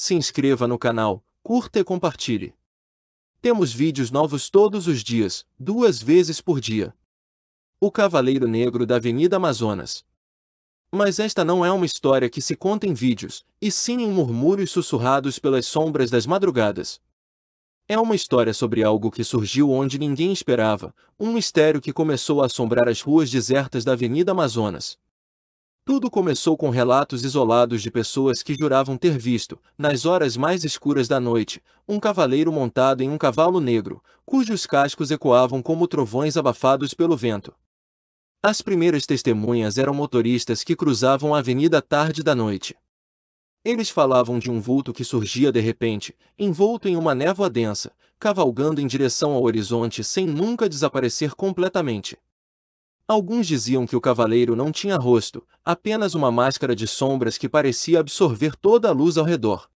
se inscreva no canal, curta e compartilhe. Temos vídeos novos todos os dias, 2 vezes por dia. O Cavaleiro Negro da Avenida Amazonas. Mas esta não é uma história que se conta em vídeos, e sim em murmúrios sussurrados pelas sombras das madrugadas. É uma história sobre algo que surgiu onde ninguém esperava, um mistério que começou a assombrar as ruas desertas da Avenida Amazonas. Tudo começou com relatos isolados de pessoas que juravam ter visto, nas horas mais escuras da noite, um cavaleiro montado em um cavalo negro, cujos cascos ecoavam como trovões abafados pelo vento. As primeiras testemunhas eram motoristas que cruzavam a avenida tarde da noite. Eles falavam de um vulto que surgia de repente, envolto em uma névoa densa, cavalgando em direção ao horizonte sem nunca desaparecer completamente. Alguns diziam que o cavaleiro não tinha rosto, apenas uma máscara de sombras que parecia absorver toda a luz ao redor.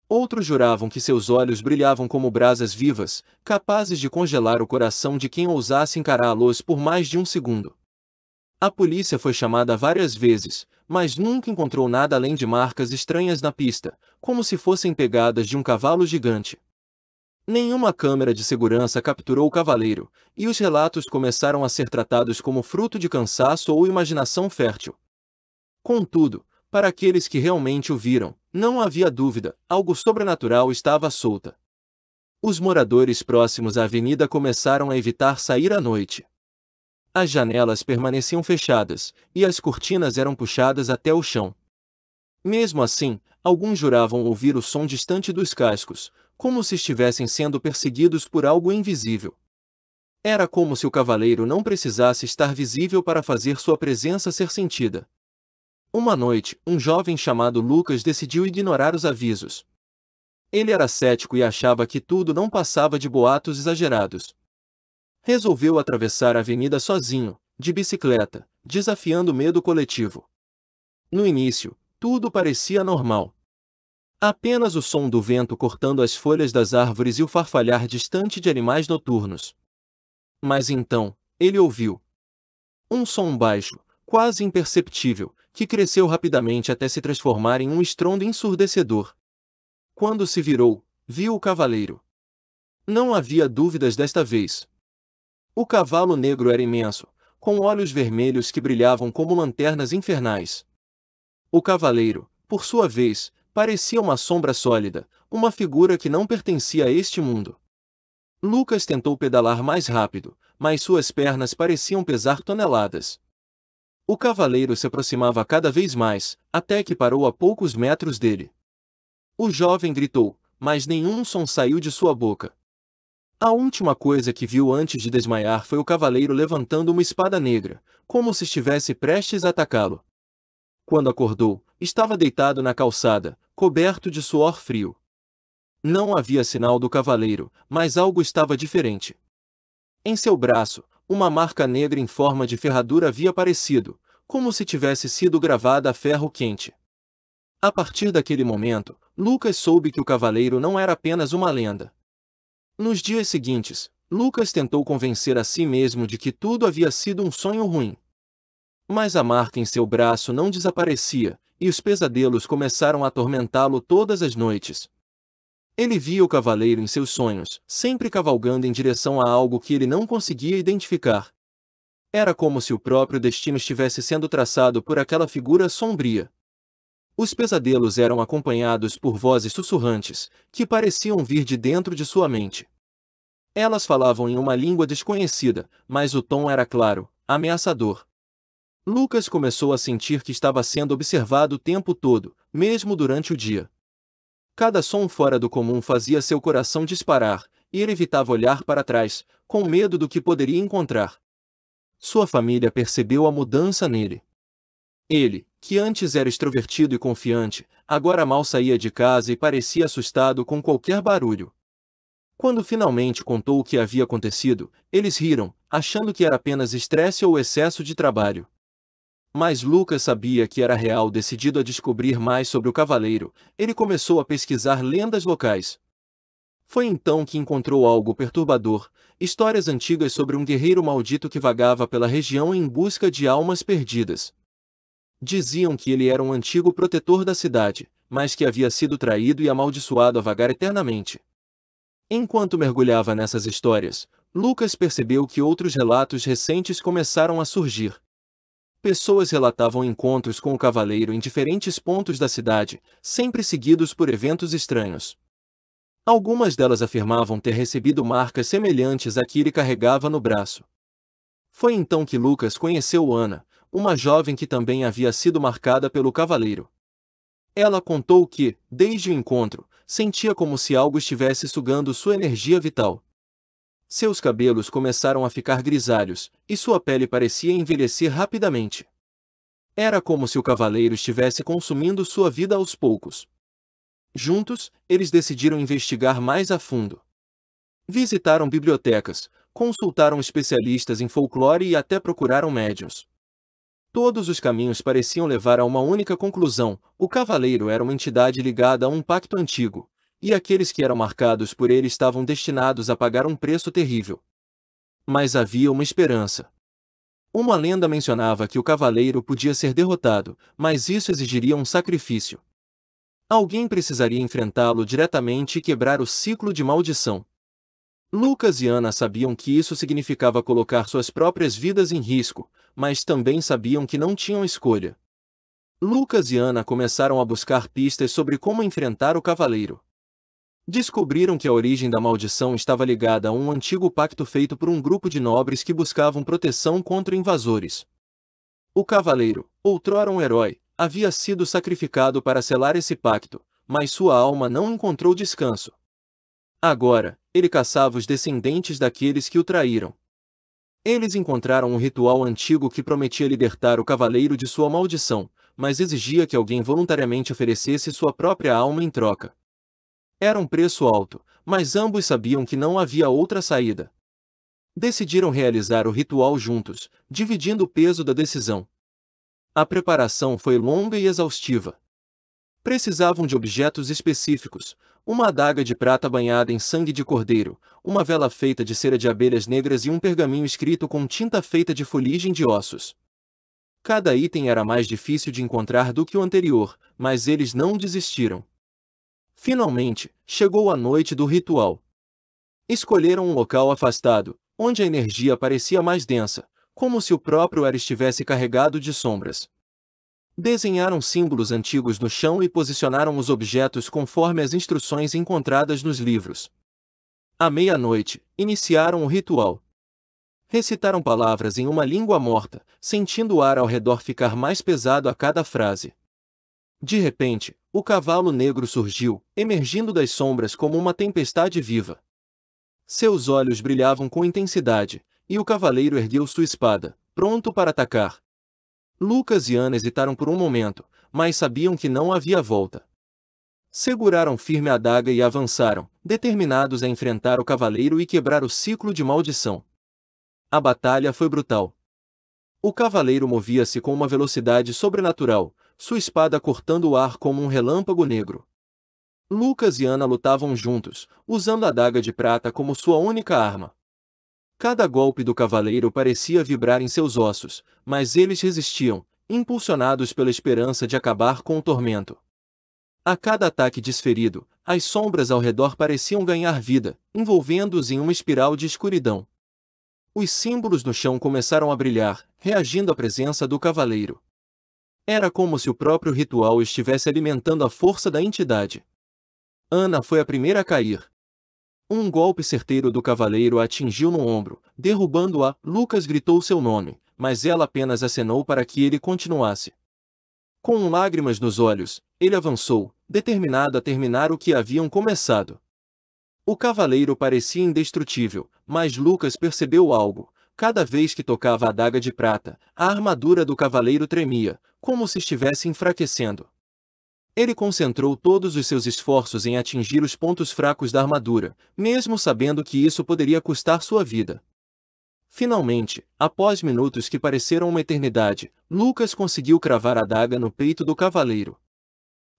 Outros juravam que seus olhos brilhavam como brasas vivas, capazes de congelar o coração de quem ousasse encará-los por mais de um segundo. A polícia foi chamada várias vezes, mas nunca encontrou nada além de marcas estranhas na pista, como se fossem pegadas de um cavalo gigante. Nenhuma câmera de segurança capturou o cavaleiro, e os relatos começaram a ser tratados como fruto de cansaço ou imaginação fértil. Contudo, para aqueles que realmente o viram, não havia dúvida, algo sobrenatural estava à solta. Os moradores próximos à avenida começaram a evitar sair à noite. As janelas permaneciam fechadas, e as cortinas eram puxadas até o chão. Mesmo assim, alguns juravam ouvir o som distante dos cascos, como se estivessem sendo perseguidos por algo invisível. Era como se o cavaleiro não precisasse estar visível para fazer sua presença ser sentida. Uma noite, um jovem chamado Lucas decidiu ignorar os avisos. Ele era cético e achava que tudo não passava de boatos exagerados. Resolveu atravessar a avenida sozinho, de bicicleta, desafiando o medo coletivo. No início, tudo parecia normal. Apenas o som do vento cortando as folhas das árvores e o farfalhar distante de animais noturnos. Mas então, ele ouviu um som baixo, quase imperceptível, que cresceu rapidamente até se transformar em um estrondo ensurdecedor. Quando se virou, viu o cavaleiro. Não havia dúvidas desta vez. O cavalo negro era imenso, com olhos vermelhos que brilhavam como lanternas infernais. O cavaleiro, por sua vez, parecia uma sombra sólida, uma figura que não pertencia a este mundo. Lucas tentou pedalar mais rápido, mas suas pernas pareciam pesar toneladas. O cavaleiro se aproximava cada vez mais, até que parou a poucos metros dele. O jovem gritou, mas nenhum som saiu de sua boca. A última coisa que viu antes de desmaiar foi o cavaleiro levantando uma espada negra, como se estivesse prestes a atacá-lo. Quando acordou, estava deitado na calçada, coberto de suor frio. Não havia sinal do cavaleiro, mas algo estava diferente. Em seu braço, uma marca negra em forma de ferradura havia aparecido, como se tivesse sido gravada a ferro quente. A partir daquele momento, Lucas soube que o cavaleiro não era apenas uma lenda. Nos dias seguintes, Lucas tentou convencer a si mesmo de que tudo havia sido um sonho ruim. Mas a marca em seu braço não desaparecia, e os pesadelos começaram a atormentá-lo todas as noites. Ele via o cavaleiro em seus sonhos, sempre cavalgando em direção a algo que ele não conseguia identificar. Era como se o próprio destino estivesse sendo traçado por aquela figura sombria. Os pesadelos eram acompanhados por vozes sussurrantes, que pareciam vir de dentro de sua mente. Elas falavam em uma língua desconhecida, mas o tom era claro, ameaçador. Lucas começou a sentir que estava sendo observado o tempo todo, mesmo durante o dia. Cada som fora do comum fazia seu coração disparar, e ele evitava olhar para trás, com medo do que poderia encontrar. Sua família percebeu a mudança nele. Ele, que antes era extrovertido e confiante, agora mal saía de casa e parecia assustado com qualquer barulho. Quando finalmente contou o que havia acontecido, eles riram, achando que era apenas estresse ou excesso de trabalho. Mas Lucas sabia que era real. Decidido a descobrir mais sobre o cavaleiro, ele começou a pesquisar lendas locais. Foi então que encontrou algo perturbador, histórias antigas sobre um guerreiro maldito que vagava pela região em busca de almas perdidas. Diziam que ele era um antigo protetor da cidade, mas que havia sido traído e amaldiçoado a vagar eternamente. Enquanto mergulhava nessas histórias, Lucas percebeu que outros relatos recentes começaram a surgir. Pessoas relatavam encontros com o cavaleiro em diferentes pontos da cidade, sempre seguidos por eventos estranhos. Algumas delas afirmavam ter recebido marcas semelhantes à que ele carregava no braço. Foi então que Lucas conheceu Ana, uma jovem que também havia sido marcada pelo cavaleiro. Ela contou que, desde o encontro, sentia como se algo estivesse sugando sua energia vital. Seus cabelos começaram a ficar grisalhos, e sua pele parecia envelhecer rapidamente. Era como se o cavaleiro estivesse consumindo sua vida aos poucos. Juntos, eles decidiram investigar mais a fundo. Visitaram bibliotecas, consultaram especialistas em folclore e até procuraram médiuns. Todos os caminhos pareciam levar a uma única conclusão: o cavaleiro era uma entidade ligada a um pacto antigo, e aqueles que eram marcados por ele estavam destinados a pagar um preço terrível. Mas havia uma esperança. Uma lenda mencionava que o cavaleiro podia ser derrotado, mas isso exigiria um sacrifício. Alguém precisaria enfrentá-lo diretamente e quebrar o ciclo de maldição. Lucas e Ana sabiam que isso significava colocar suas próprias vidas em risco, mas também sabiam que não tinham escolha. Lucas e Ana começaram a buscar pistas sobre como enfrentar o cavaleiro. Descobriram que a origem da maldição estava ligada a um antigo pacto feito por um grupo de nobres que buscavam proteção contra invasores. O cavaleiro, outrora um herói, havia sido sacrificado para selar esse pacto, mas sua alma não encontrou descanso. Agora, ele caçava os descendentes daqueles que o traíram. Eles encontraram um ritual antigo que prometia libertar o cavaleiro de sua maldição, mas exigia que alguém voluntariamente oferecesse sua própria alma em troca. Era um preço alto, mas ambos sabiam que não havia outra saída. Decidiram realizar o ritual juntos, dividindo o peso da decisão. A preparação foi longa e exaustiva. Precisavam de objetos específicos: uma adaga de prata banhada em sangue de cordeiro, uma vela feita de cera de abelhas negras e um pergaminho escrito com tinta feita de fuligem de ossos. Cada item era mais difícil de encontrar do que o anterior, mas eles não desistiram. Finalmente, chegou a noite do ritual. Escolheram um local afastado, onde a energia parecia mais densa, como se o próprio ar estivesse carregado de sombras. Desenharam símbolos antigos no chão e posicionaram os objetos conforme as instruções encontradas nos livros. À meia-noite, iniciaram o ritual. Recitaram palavras em uma língua morta, sentindo o ar ao redor ficar mais pesado a cada frase. De repente, o cavalo negro surgiu, emergindo das sombras como uma tempestade viva. Seus olhos brilhavam com intensidade, e o cavaleiro ergueu sua espada, pronto para atacar. Lucas e Ana hesitaram por um momento, mas sabiam que não havia volta. Seguraram firme a adaga e avançaram, determinados a enfrentar o cavaleiro e quebrar o ciclo de maldição. A batalha foi brutal. O cavaleiro movia-se com uma velocidade sobrenatural, sua espada cortando o ar como um relâmpago negro. Lucas e Ana lutavam juntos, usando a adaga de prata como sua única arma. Cada golpe do cavaleiro parecia vibrar em seus ossos, mas eles resistiam, impulsionados pela esperança de acabar com o tormento. A cada ataque desferido, as sombras ao redor pareciam ganhar vida, envolvendo-os em uma espiral de escuridão. Os símbolos no chão começaram a brilhar, reagindo à presença do cavaleiro. Era como se o próprio ritual estivesse alimentando a força da entidade. Ana foi a primeira a cair. Um golpe certeiro do cavaleiro a atingiu no ombro, derrubando-a. Lucas gritou seu nome, mas ela apenas acenou para que ele continuasse. Com lágrimas nos olhos, ele avançou, determinado a terminar o que haviam começado. O cavaleiro parecia indestrutível, mas Lucas percebeu algo: cada vez que tocava a adaga de prata, a armadura do cavaleiro tremia, como se estivesse enfraquecendo. Ele concentrou todos os seus esforços em atingir os pontos fracos da armadura, mesmo sabendo que isso poderia custar sua vida. Finalmente, após minutos que pareceram uma eternidade, Lucas conseguiu cravar a adaga no peito do cavaleiro.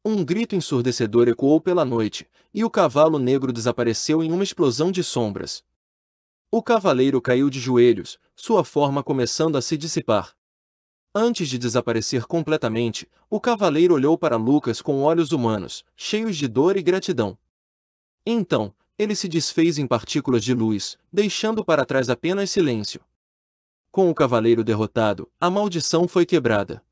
Um grito ensurdecedor ecoou pela noite, e o cavalo negro desapareceu em uma explosão de sombras. O cavaleiro caiu de joelhos, sua forma começando a se dissipar. Antes de desaparecer completamente, o cavaleiro olhou para Lucas com olhos humanos, cheios de dor e gratidão. Então, ele se desfez em partículas de luz, deixando para trás apenas silêncio. Com o cavaleiro derrotado, a maldição foi quebrada.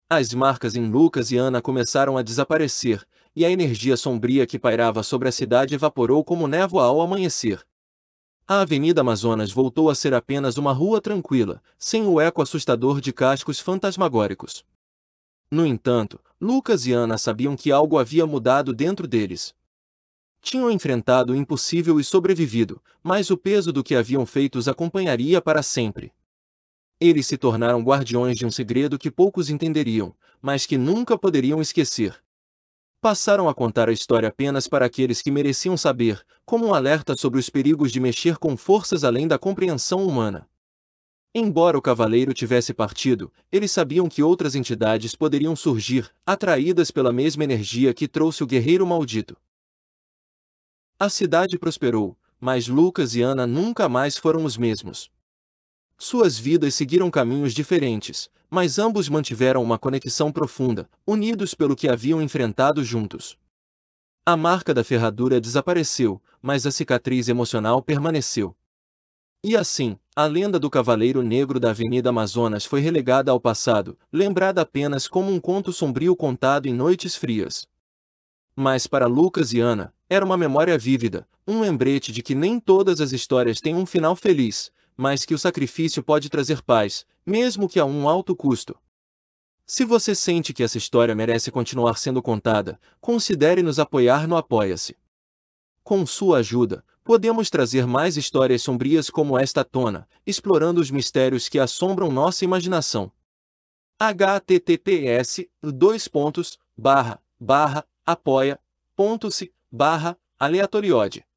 As marcas em Lucas e Ana começaram a desaparecer, e a energia sombria que pairava sobre a cidade evaporou como névoa ao amanhecer. A Avenida Amazonas voltou a ser apenas uma rua tranquila, sem o eco assustador de cascos fantasmagóricos. No entanto, Lucas e Ana sabiam que algo havia mudado dentro deles. Tinham enfrentado o impossível e sobrevivido, mas o peso do que haviam feito os acompanharia para sempre. Eles se tornaram guardiões de um segredo que poucos entenderiam, mas que nunca poderiam esquecer. Passaram a contar a história apenas para aqueles que mereciam saber, como um alerta sobre os perigos de mexer com forças além da compreensão humana. Embora o cavaleiro tivesse partido, eles sabiam que outras entidades poderiam surgir, atraídas pela mesma energia que trouxe o guerreiro maldito. A cidade prosperou, mas Lucas e Ana nunca mais foram os mesmos. Suas vidas seguiram caminhos diferentes, mas ambos mantiveram uma conexão profunda, unidos pelo que haviam enfrentado juntos. A marca da ferradura desapareceu, mas a cicatriz emocional permaneceu. E assim, a lenda do Cavaleiro Negro da Avenida Amazonas foi relegada ao passado, lembrada apenas como um conto sombrio contado em noites frias. Mas para Lucas e Ana, era uma memória vívida, um lembrete de que nem todas as histórias têm um final feliz, mas que o sacrifício pode trazer paz, mesmo que a um alto custo. Se você sente que essa história merece continuar sendo contada, considere nos apoiar no Apoia-se. Com sua ajuda, podemos trazer mais histórias sombrias como esta à tona, explorando os mistérios que assombram nossa imaginação. https://apoia.se/aleatoriode